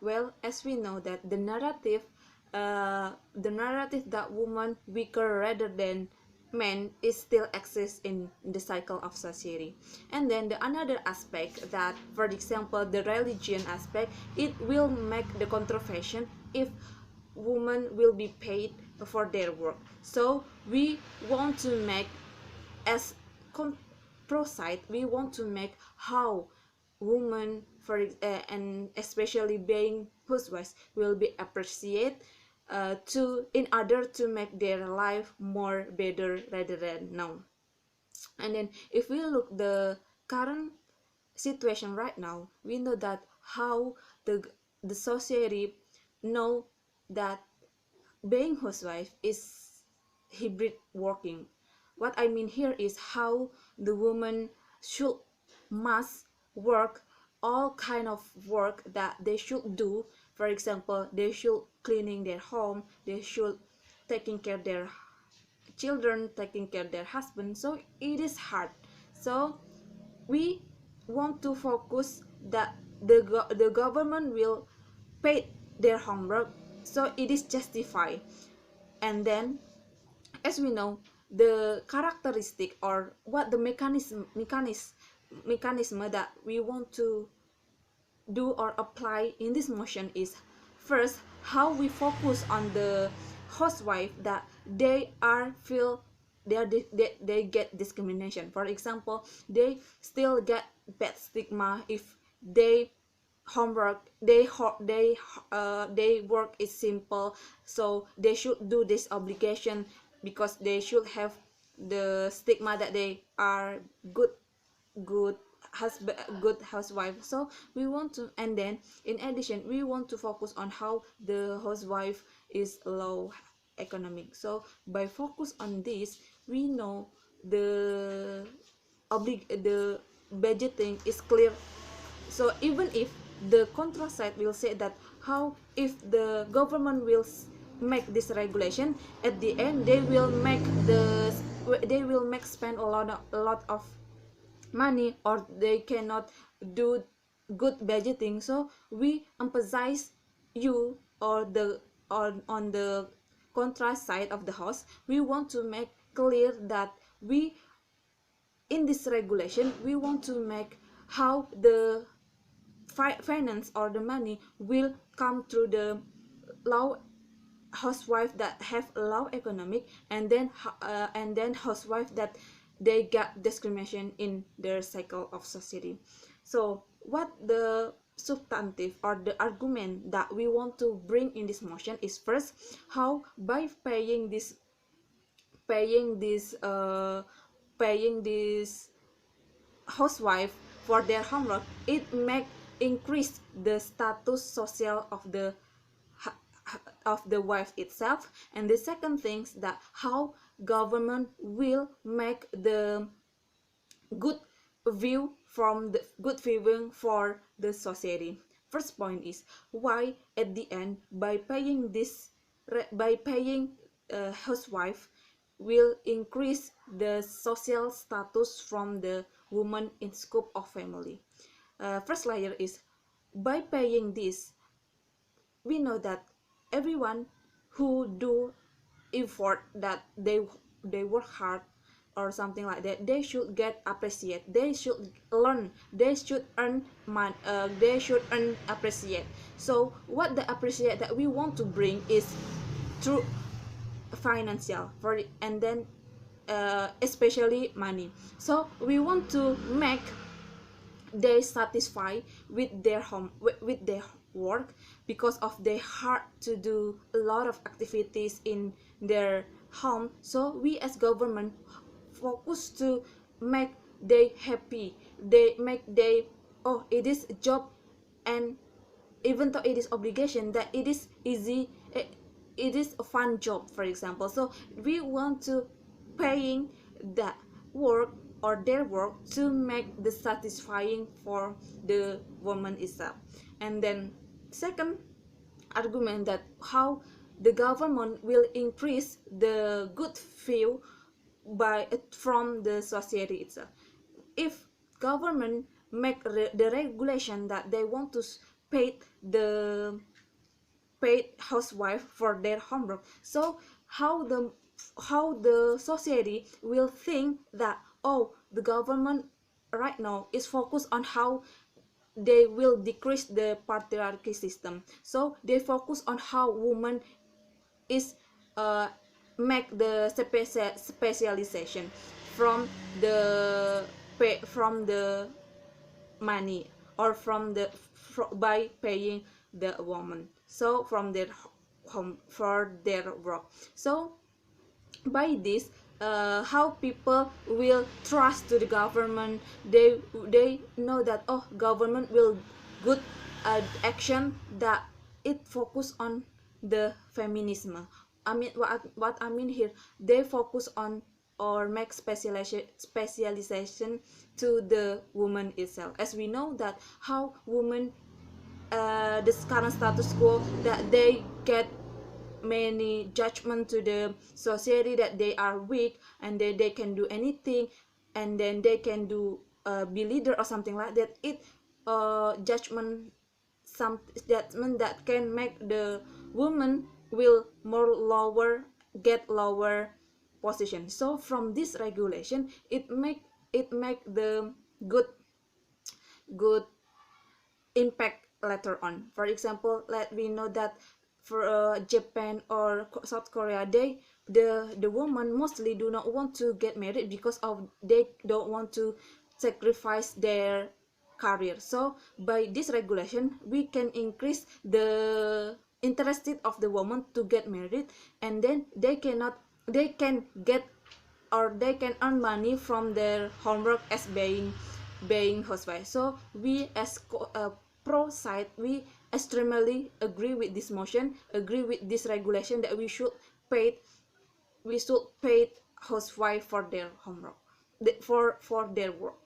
Well, as we know that the narrative that women weaker rather than men is still exists in the cycle of society. And then the another aspect that, for example, the religion aspect, it will make the controversy if women will be paid for their work. So we want to make, as pro side, we want to make how women and especially being housewives will be appreciated, to in order to make their life more better rather than now. And then if we look the current situation right now, we know that how the society know that being housewife is hybrid working. What I mean here is how the woman should must work all kind of work that they should do. For example, they should cleaning their home, they should taking care of their children, taking care of their husband. So it is hard. So we want to focus that the government will pay their homework, so it is justified. And then, as we know, the characteristic or what the mechanism that we want to do or apply in this motion is, first, how we focus on the housewife that they are feel they get discrimination. For example, they still get bad stigma if they homework they work is simple, so they should do this obligation because they should have the stigma that they are good husband, good housewife. So we want to, and then in addition we want to focus on how the housewife is low economic. So by focus on this, we know the budgeting is clear. So even if the contra side will say that how if the government will make this regulation, at the end they will make spend a lot of money, or they cannot do good budgeting. So we emphasize you, or the on the contrast side of the house, we want to make clear that we in this regulation we want to make how the finance or the money will come through the low housewife that have low economic, and then housewife that they get discrimination in their cycle of society. So what the substantive or the argument that we want to bring in this motion is, first, how by paying this paying this housewife for their homework, it make increase the status social of the wife itself. And the second things that how government will make the good view from the good viewing for the society. First point is why at the end by paying this, by paying housewife will increase the social status from the woman in scope of family. First layer is by paying this, we know that everyone who do effort that they work hard or something like that, they should get appreciate, they should learn, they should earn money, they should earn appreciate. So what the appreciate that we want to bring is through financial for, and then especially money. So we want to make they satisfy with their home, with their work, because of they hard to do a lot of activities in their home. So we as government focus to make they happy, they make they, oh, it is a job, and even though it is obligation, that it is easy, it is a fun job, for example. So we want to paying that work or their work to make the satisfying for the woman itself. And then second argument that how the government will increase the good view by from the society itself. If government make the regulation that they want to pay the paid housewife for their homework. So how the society will think that, oh, the government right now is focused on how they will decrease the patriarchy system. So they focus on how women is uh, make the specialization from the from the money, or from the by paying the woman, so from their home for their work. So by this, how people will trust to the government. They know that, oh, government will good action, that it focus on the feminism. I mean, what I mean here, they focus on or make specialization to the woman itself, as we know that how women, this current status quo, that they get many judgment to the society, that they are weak and they can do anything, and then they can do be leader or something like that. It judgment, some judgment that can make the woman will more lower, get lower position. So from this regulation, it make the good impact later on. For example, let we know that for Japan or South Korea, the women mostly do not want to get married because of they don't want to sacrifice their career. So by this regulation, we can increase the interest of the woman to get married, and then they can get, or they can earn money from their homework as being housewife. So we as pro side, we extremely agree with this motion, agree with this regulation, that we should pay housewife for their homework, for their work.